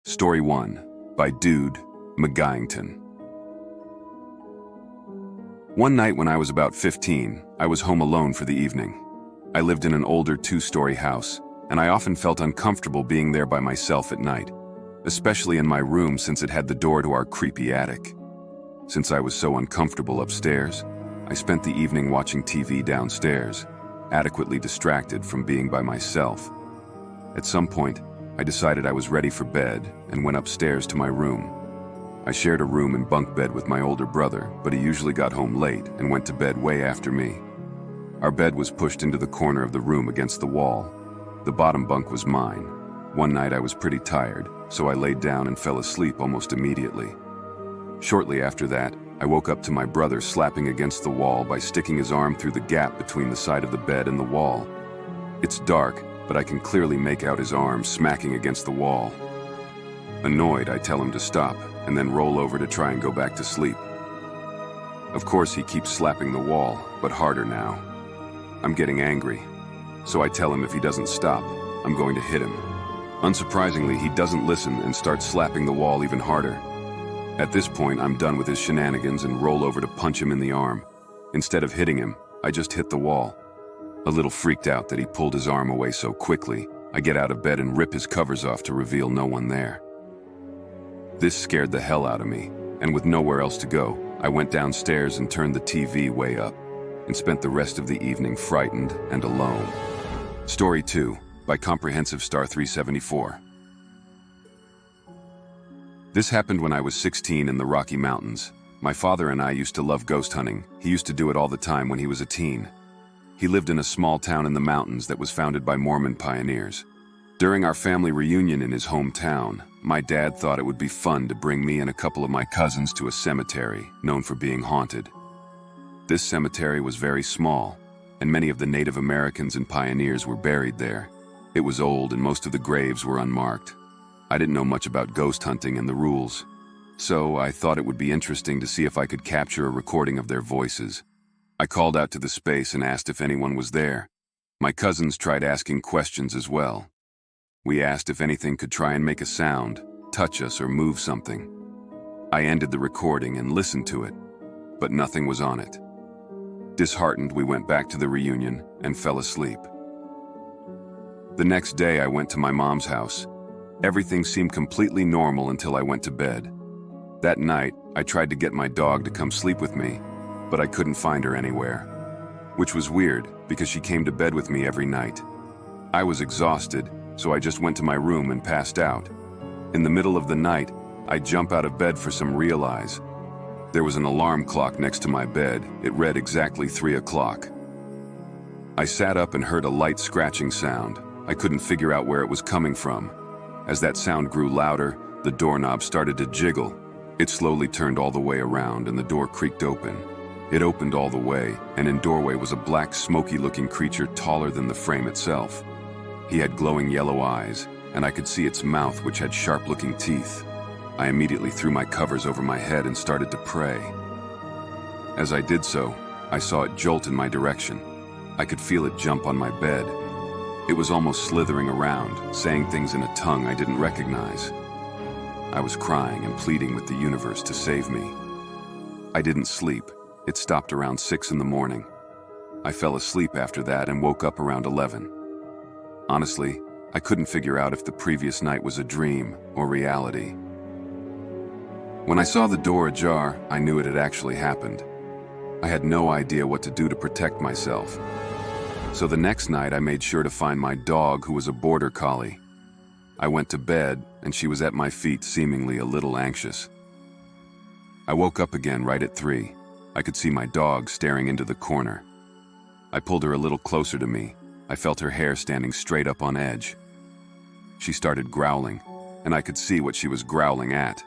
Story 1 by Dude McGuington. One night when I was about 15, I was home alone for the evening. I lived in an older two-story house, and I often felt uncomfortable being there by myself at night, especially in my room since it had the door to our creepy attic. Since I was so uncomfortable upstairs, I spent the evening watching TV downstairs, adequately distracted from being by myself. At some point, I decided I was ready for bed and went upstairs to my room. I shared a room and bunk bed with my older brother, but he usually got home late and went to bed way after me. Our bed was pushed into the corner of the room against the wall. The bottom bunk was mine. One night I was pretty tired, so I laid down and fell asleep almost immediately. Shortly after that, I woke up to my brother slapping against the wall by sticking his arm through the gap between the side of the bed and the wall. It's dark, but I can clearly make out his arm smacking against the wall. Annoyed, I tell him to stop, and then roll over to try and go back to sleep. Of course, he keeps slapping the wall, but harder now. I'm getting angry, so I tell him if he doesn't stop, I'm going to hit him. Unsurprisingly, he doesn't listen and starts slapping the wall even harder. At this point, I'm done with his shenanigans and roll over to punch him in the arm. Instead of hitting him, I just hit the wall. A little freaked out that he pulled his arm away so quickly, I get out of bed and rip his covers off to reveal no one there. This scared the hell out of me, and with nowhere else to go, I went downstairs and turned the TV way up, and spent the rest of the evening frightened and alone. Story 2 by Comprehensive Star 374. This happened when I was 16 in the Rocky Mountains. My father and I used to love ghost hunting. He used to do it all the time when he was a teen. He lived in a small town in the mountains that was founded by Mormon pioneers. During our family reunion in his hometown, my dad thought it would be fun to bring me and a couple of my cousins to a cemetery known for being haunted. This cemetery was very small, and many of the Native Americans and pioneers were buried there. It was old and most of the graves were unmarked. I didn't know much about ghost hunting and the rules, so I thought it would be interesting to see if I could capture a recording of their voices. I called out to the space and asked if anyone was there. My cousins tried asking questions as well. We asked if anything could try and make a sound, touch us, or move something. I ended the recording and listened to it, but nothing was on it. Disheartened, we went back to the reunion and fell asleep. The next day, I went to my mom's house. Everything seemed completely normal until I went to bed. That night, I tried to get my dog to come sleep with me, but I couldn't find her anywhere, which was weird because she came to bed with me every night. I was exhausted, so I just went to my room and passed out. In the middle of the night, I jump out of bed for some realize. There was an alarm clock next to my bed. It read exactly 3 o'clock. I sat up and heard a light scratching sound. I couldn't figure out where it was coming from. As that sound grew louder, the doorknob started to jiggle. It slowly turned all the way around and the door creaked open. It opened all the way, and in doorway was a black, smoky-looking creature taller than the frame itself. He had glowing yellow eyes, and I could see its mouth, which had sharp-looking teeth. I immediately threw my covers over my head and started to pray. As I did so, I saw it jolt in my direction. I could feel it jump on my bed. It was almost slithering around, saying things in a tongue I didn't recognize. I was crying and pleading with the universe to save me. I didn't sleep. It stopped around 6 in the morning. I fell asleep after that and woke up around 11. Honestly, I couldn't figure out if the previous night was a dream or reality. When I saw the door ajar, I knew it had actually happened. I had no idea what to do to protect myself. So the next night I made sure to find my dog, who was a border collie. I went to bed and she was at my feet, seemingly a little anxious. I woke up again right at 3. I could see my dog staring into the corner. I pulled her a little closer to me. I felt her hair standing straight up on edge. She started growling, and I could see what she was growling at.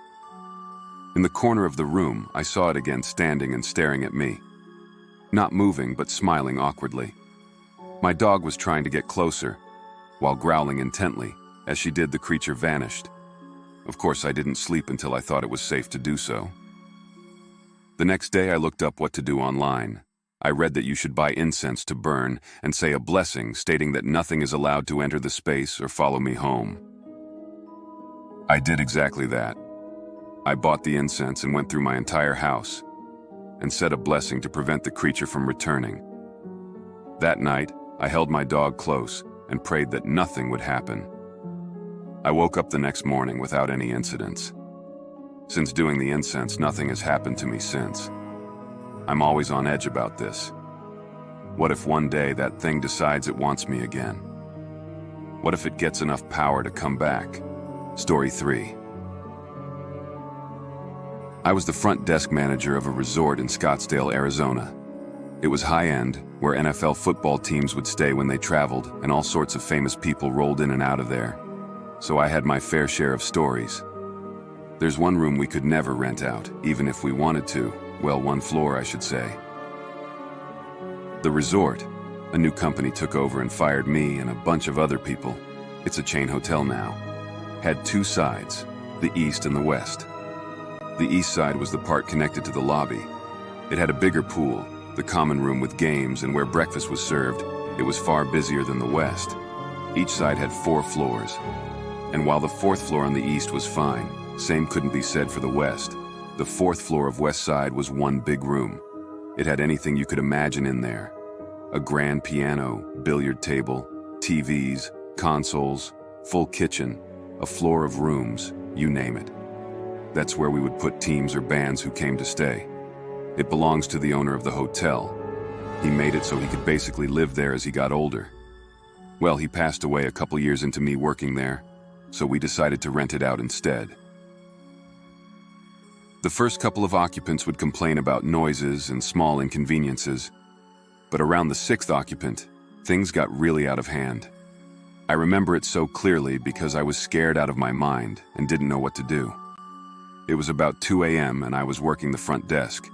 In the corner of the room, I saw it again, standing and staring at me. Not moving, but smiling awkwardly. My dog was trying to get closer, while growling intently. As she did, the creature vanished. Of course, I didn't sleep until I thought it was safe to do so. The next day, I looked up what to do online. I read that you should buy incense to burn and say a blessing stating that nothing is allowed to enter the space or follow me home. I did exactly that. I bought the incense and went through my entire house and said a blessing to prevent the creature from returning. That night, I held my dog close and prayed that nothing would happen. I woke up the next morning without any incidents. Since doing the incense, nothing has happened to me since. I'm always on edge about this. What if one day that thing decides it wants me again? What if it gets enough power to come back? Story 3. I was the front desk manager of a resort in Scottsdale, Arizona. It was high-end, where NFL football teams would stay when they traveled, and all sorts of famous people rolled in and out of there. So I had my fair share of stories. There's one room we could never rent out, even if we wanted to. Well, one floor, I should say. The resort. A new company took over and fired me and a bunch of other people. It's a chain hotel now. Had two sides, the east and the west. The east side was the part connected to the lobby. It had a bigger pool, the common room with games, and where breakfast was served. It was far busier than the west. Each side had 4 floors. And while the 4th floor on the east was fine, same couldn't be said for the west. The 4th floor of west side was one big room. It had anything you could imagine in there. A grand piano, billiard table, TVs, consoles, full kitchen, a floor of rooms, you name it. That's where we would put teams or bands who came to stay. It belongs to the owner of the hotel. He made it so he could basically live there as he got older. Well, he passed away a couple years into me working there, so we decided to rent it out instead. The first couple of occupants would complain about noises and small inconveniences, but around the 6th occupant, things got really out of hand. I remember it so clearly because I was scared out of my mind and didn't know what to do. It was about 2 a.m. and I was working the front desk.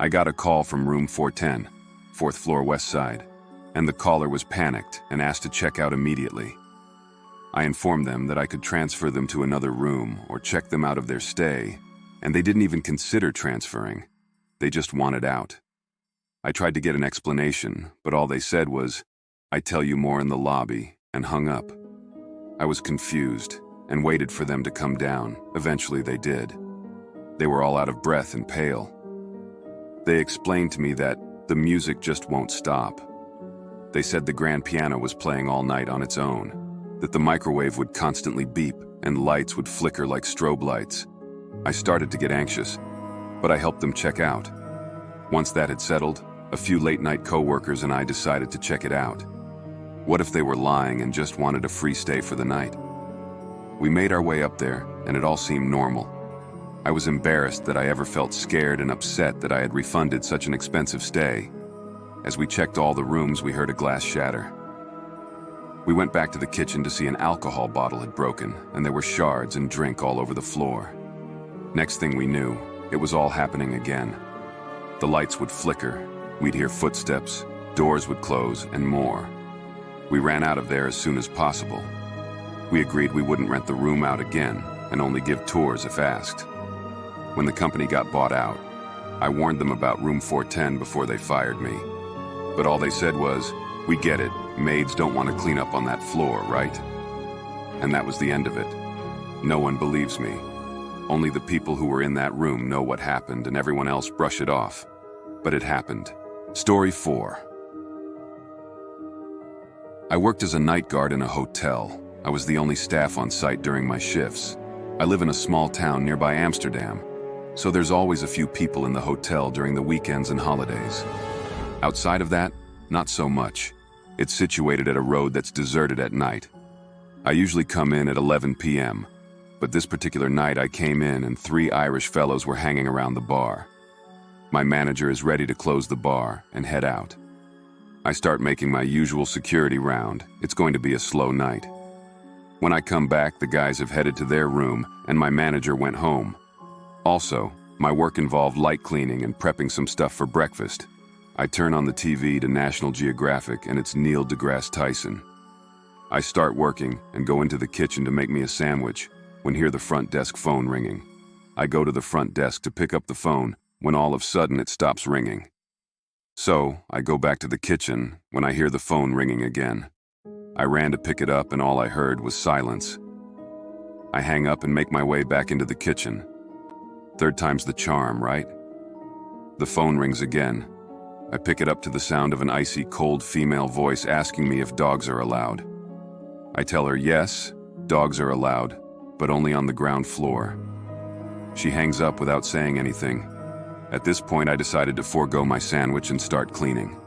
I got a call from room 410, 4th floor west side, and the caller was panicked and asked to check out immediately. I informed them that I could transfer them to another room or check them out of their stay, and they didn't even consider transferring. They just wanted out. I tried to get an explanation, but all they said was, "I tell you more in the lobby," and hung up. I was confused and waited for them to come down. Eventually they did. They were all out of breath and pale. They explained to me that the music just won't stop. They said the grand piano was playing all night on its own, that the microwave would constantly beep and lights would flicker like strobe lights. I started to get anxious, but I helped them check out. Once that had settled, a few late-night co-workers and I decided to check it out. What if they were lying and just wanted a free stay for the night? We made our way up there, and it all seemed normal. I was embarrassed that I ever felt scared and upset that I had refunded such an expensive stay. As we checked all the rooms, we heard a glass shatter. We went back to the kitchen to see an alcohol bottle had broken, and there were shards and drink all over the floor. Next thing we knew, it was all happening again. The lights would flicker, we'd hear footsteps, doors would close, and more. We ran out of there as soon as possible. We agreed we wouldn't rent the room out again and only give tours if asked. When the company got bought out, I warned them about room 410 before they fired me. But all they said was, "We get it, maids don't want to clean up on that floor, right?" And that was the end of it. No one believes me. Only the people who were in that room know what happened and everyone else brush it off. But it happened. Story 4. I worked as a night guard in a hotel. I was the only staff on site during my shifts. I live in a small town nearby Amsterdam, so there's always a few people in the hotel during the weekends and holidays. Outside of that, not so much. It's situated at a road that's deserted at night. I usually come in at 11 p.m., but this particular night I came in and 3 Irish fellows were hanging around the bar. My manager is ready to close the bar and head out. I start making my usual security round. It's going to be a slow night. When I come back, the guys have headed to their room and my manager went home. Also, my work involved light cleaning and prepping some stuff for breakfast. I turn on the TV to National Geographic and it's Neil deGrasse Tyson. I start working and go into the kitchen to make me a sandwich when hear the front desk phone ringing. I go to the front desk to pick up the phone when all of a sudden it stops ringing. So I go back to the kitchen when I hear the phone ringing again. I ran to pick it up and all I heard was silence. I hang up and make my way back into the kitchen. Third time's the charm, right? The phone rings again. I pick it up to the sound of an icy cold female voice asking me if dogs are allowed. I tell her yes, dogs are allowed, but only on the ground floor. She hangs up without saying anything. At this point, I decided to forego my sandwich and start cleaning.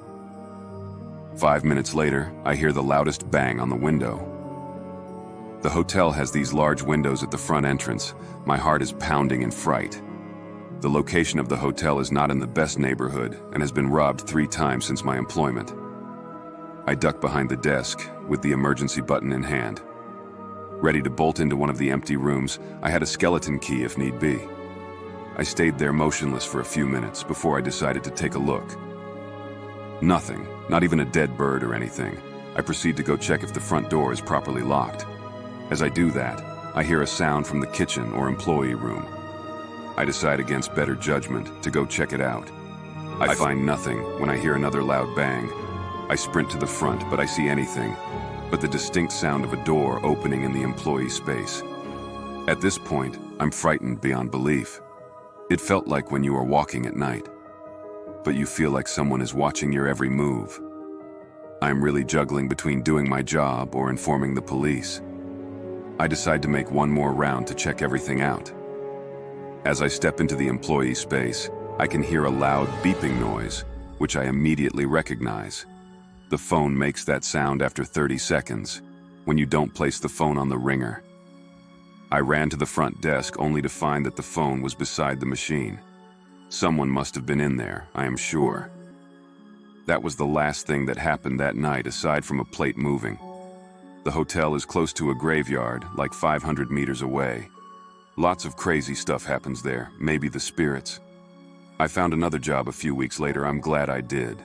5 minutes later, I hear the loudest bang on the window. The hotel has these large windows at the front entrance. My heart is pounding in fright. The location of the hotel is not in the best neighborhood and has been robbed 3 times since my employment. I duck behind the desk with the emergency button in hand. Ready to bolt into one of the empty rooms, I had a skeleton key if need be. I stayed there motionless for a few minutes before I decided to take a look. Nothing, not even a dead bird or anything. I proceed to go check if the front door is properly locked. As I do that, I hear a sound from the kitchen or employee room. I decide against better judgment to go check it out. I find nothing when I hear another loud bang. I sprint to the front, but I see anything but the distinct sound of a door opening in the employee space. At this point, I'm frightened beyond belief. It felt like when you are walking at night, but you feel like someone is watching your every move. I'm really juggling between doing my job or informing the police. I decide to make one more round to check everything out. As I step into the employee space, I can hear a loud beeping noise, which I immediately recognize. The phone makes that sound after 30 seconds, when you don't place the phone on the ringer. I ran to the front desk only to find that the phone was beside the machine. Someone must have been in there, I am sure. That was the last thing that happened that night aside from a plate moving. The hotel is close to a graveyard, like 500 meters away. Lots of crazy stuff happens there, maybe the spirits. I found another job a few weeks later. I'm glad I did.